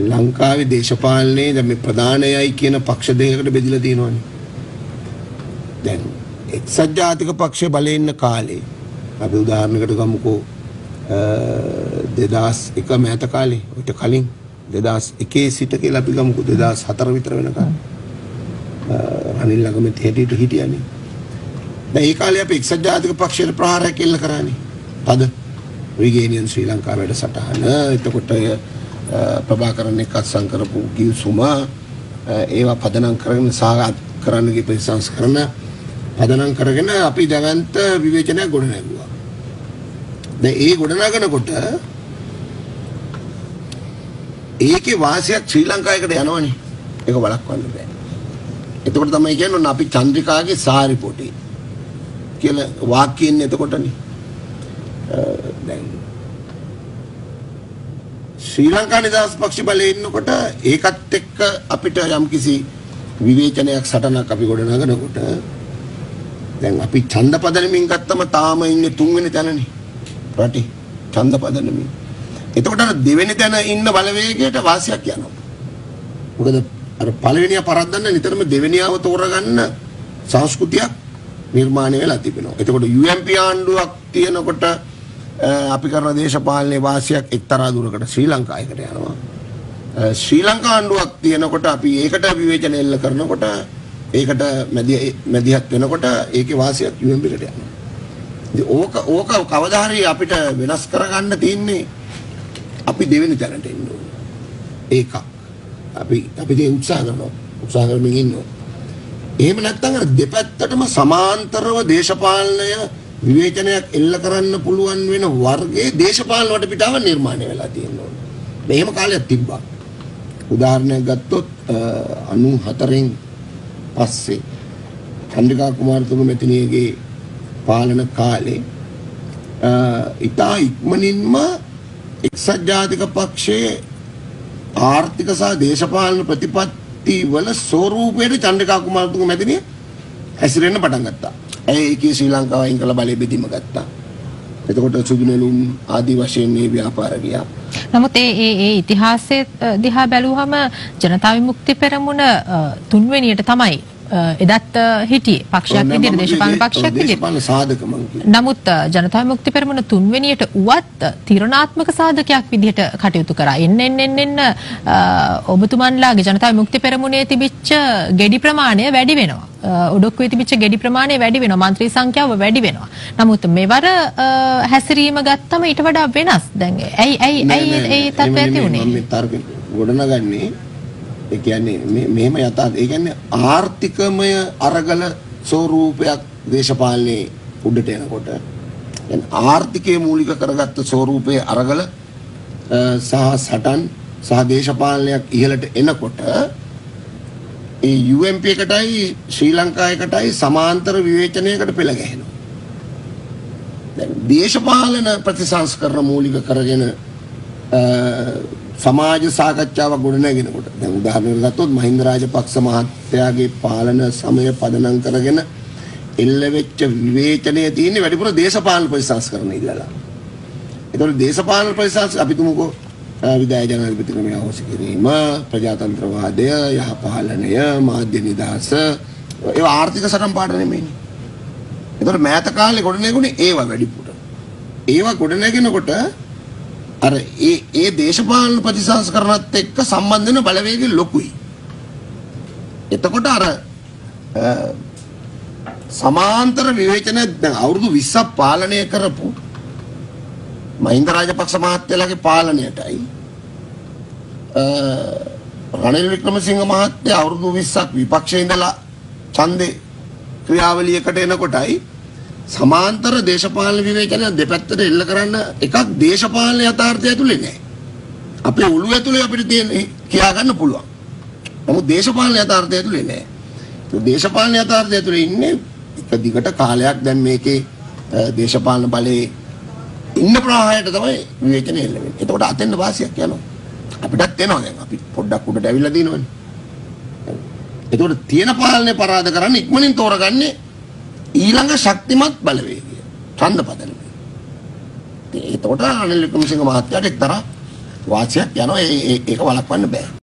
ලංකාවේ දේශපාලනයේ දැන් මේ ප්‍රධානයයි කියන පක්ෂ දෙකකට බෙදලා තියෙනවානේ. දැන් එක්සත් ජාතික පක්ෂය බලේ ඉන්න කාලේ අපි උදාහරණයකට ගමුකෝ 2001 මෑත කාලේ උට කලින් 2001 සිට කියලා අපි ගමුකෝ 2004 විතර වෙනකන් රනිල් ළඟමෙත් හිටියානේ. දැන් ඒ කාලේ අපි එක්සත් ජාතික පක්ෂයට ප්‍රහාරයක් එල්ල කරානේ. පද විගේනියන් ශ්‍රී ලංකා වැඩසටහන එතකොට ප්‍රභාකරන් එක්ක අත්සන් කරපු ගිවිසුම ඒවා පදනම් කරගෙන සාකච්ඡා කරන්න ගිය ප්‍රතිසංස්කරණ පදනම් කරගෙන අපි දැවන්ත විවේචනයක් ගොඩනැගුවා. දැන් ඒ ගොඩනගනකොට ඒකේ වාසියක් ශ්‍රී ලංකාවකට යනවනේ. ඒක වළක්වන්න බෑ. එතකොට තමයි කියන්නේ අපි චන්ද්‍රිකාගේ සාරිපොටි කියලා වාක්‍යයෙන් එතකොටනේ. දැන් ශ්‍රී ලංකා නිදහස් පක්ෂ බලයේ ඉන්නකොට ඒකත් එක්ක අපිට යම්කිසි විවේචනයක් සටනක් අපි ගොඩනගනකොට දැන් අපි ඡන්ද පදනමින් ගත්තම තාම ඉන්නේ තුන්වෙනි තැනනේ රටේ ඡන්ද පදනමින්. එතකොට අර දෙවෙනි තැන ඉන්න බලවේගයට වාසියක් යනවා. මොකද අර පළවෙනියා පරද්දන්න නිතරම දෙවෙනියාව තෝරගන්න සංස්කෘතියක් නිර්මාණය වෙලා තිබෙනවා. එතකොට UMP ආණ්ඩුවක් තියෙනකොට අපි කරන දේශපාලනයේ වාසියක් එක්තරා දුරකට ශ්‍රී ලංකාවකට යනවා. ශ්‍රී ලංකා ආණ්ඩුවක් තියෙනකොට අපි ඒකට විවේචන එල්ල කරනකොට ඒකට මැදිහත් වෙනකොට ඒකේ වාසියක් UMP එකට යනවා. ඉතින් ඕක කවදා හරි අපිට වෙනස් කරගන්න තියෙන්නේ අපි දෙවෙනි තැනට එන්න ඕනේ. ඒක අපි ඒ උත්සාහ කරමින් ඉන්නවා. එහෙම නැත්නම් අර දෙපැත්තටම සමාන්තරව දේශපාලනය විවේචනයක් එල්ල කරන්න පුළුවන් වෙන වර්ගයේ දේශපාලන වටපිටාව නිර්මාණය වෙලා තියෙනවා. මෙහෙම කාලයක් තිබ්බා. උදාහරණයක් ගත්තොත් 94න් පස්සේ චන්ද්‍රිකා කුමාරතුංග මැතිණියගේ පාලන කාලේ ඉතා ඉක්මනින්ම එක්සත් ජාතික පක්ෂයේ ආර්ථික සහ දේශපාලන ප්‍රතිපත්ති වල ස්වරූපයේ චන්ද්‍රිකා කුමාරතුංග මැතිණිය හැසිරෙන්න පටන් ගත්තා. ඒකේ ශ්‍රී ලංකාව අයින් කළ බලය බෙදීම ගත්තා. එතකොට සුදුනෙලුම් ආදි වශයෙන් මේ ව්‍යාපාර ගියා. නමුත් ඒ ඉතිහාසයේ දිහා බැලුවම ජනතා විමුක්ති පෙරමුණ තුන්වෙනියට තමයි එදත් හිටියේ පක්ෂයක් විදිහට දේශපාලන පක්ෂයක් විදිහට. නමුත් ජනතා විමුක්ති පෙරමුණ තුන්වෙනියට උවත් තීරණාත්මක සාධකයක් විදිහට කටයුතු කරා. එන්න ඔබතුමන්ලාගේ ජනතා විමුක්ති පෙරමුණේ තිබිච්ච ගෙඩි ප්‍රමාණය වැඩි වෙනවා. ඔඩොක්කුවේ තිබිච්ච ගෙඩි ප්‍රමාණය වැඩි වෙනවා. മന്ത്രി සංඛ්‍යාව වැඩි වෙනවා. නමුත් මෙවර හැසිරීම ගත්තම ඊට වඩා වෙනස්. දැන් ඇයි ඒ තත්ත්වය ඇති උනේ? මම තර්ක ගොඩනගන්නේ ඒ කියන්නේ මෙහෙම යථාර්ථ ඒ කියන්නේ ආර්ථිකමය අරගල ස්වරූපයක් දේශපාලනයේ උඩට එනකොට දැන් ආර්ථිකයේ මූලික කරගත්ත ස්වරූපයේ අරගල සහ සටන් සහ දේශපාලනයක් ඉහළට එනකොට ඒ UMP එකටයි ශ්‍රී ලංකාවකටයි සමාන්තර විවේචනයකට පෙළ ගැහෙනවා. දැන් දේශපාලන ප්‍රතිසංස්කරණ මූලික කරගෙන සමාජ සාකච්ඡාවක් ගොඩනගෙනකොට දැන් උදාහරණයක් ගත්තොත් මහින්ද රාජපක්ෂ මහත්තයාගේ පාලන සමය පදනම් කරගෙන එල්ල වෙච්ච විවේචනයේ තියෙන වැඩිපුර දේශපාලන ප්‍රතිසංස්කරණ ඉල්ලලා. ඒතකොට දේශපාලන ප්‍රතිසංස්කරණ අපි තුමුකෝ විදාය ජනාධිපති ක්‍රමය අවශ්‍ය කිරීම, ප්‍රජාතන්ත්‍රවාදය, යහපාලනය, මාධ්‍ය නිදහස ඒවා ආර්ථික සටන් පාඩ නෙමෙයිනේ. ඒතකොට මෑත කාලේ ගොඩනැගුණේ ඒවා වැඩිපුර. ඒවා ගොඩනැගෙනකොට අර ඒ දේශපාලන ප්‍රතිසංස්කරණත් එක්ක සම්බන්ධ වෙන බලවේගය ලොකුයි. එතකොට අර සමාන්තර විවේචන දැන් අවුරුදු 20ක් පාලනය කරපු මහින්ද රාජපක්ෂ මහත්තයාගේ පාලනයටයි රනිල් වික්‍රමසිංහ මහත්තයා අවුරුදු 20ක් විපක්ෂයේ ඉඳලා ඡන්දේ ක්‍රියාවලියකට එනකොටයි සමාන්තර දේශපාලන විවේචන දෙපැත්තට එල්ල කරන්න එකක් දේශපාලන යථාර්ථය ඇතුලේ නෑ. අපේ ඔළුව ඇතුලේ අපිට තියෙන කියා ගන්න පුළුවන්. නමුත් දේශපාලන යථාර්ථය ඇතුලේ නෑ. ඒ දේශපාලන යථාර්ථය ඇතුලේ ඉන්නේ එක දිගට කාලයක් දැන් මේකේ දේශපාලන බලයේ ඉන්න ප්‍රවාහයට තමයි විවේචනය එල්ල වෙන්නේ. එතකොට අතෙන්ද වාසියක් යනවා. අපිටත් එනවා දැන් අපි පොඩ්ඩක් උඩට ඇවිල්ලා දිනවනේ. එතකොට තියෙන පාලනය පරාද කරන්න ඉක්මනින් තෝරගන්නේ ඊළඟ ශක්තිමත් බලවේගය ඡන්ද පදනම. එතකොට අනිල් වික්‍රමසිංහ මහත්තයාට එක්තරා වාසියක් යනවා ඒක වළක්වන්න බෑ.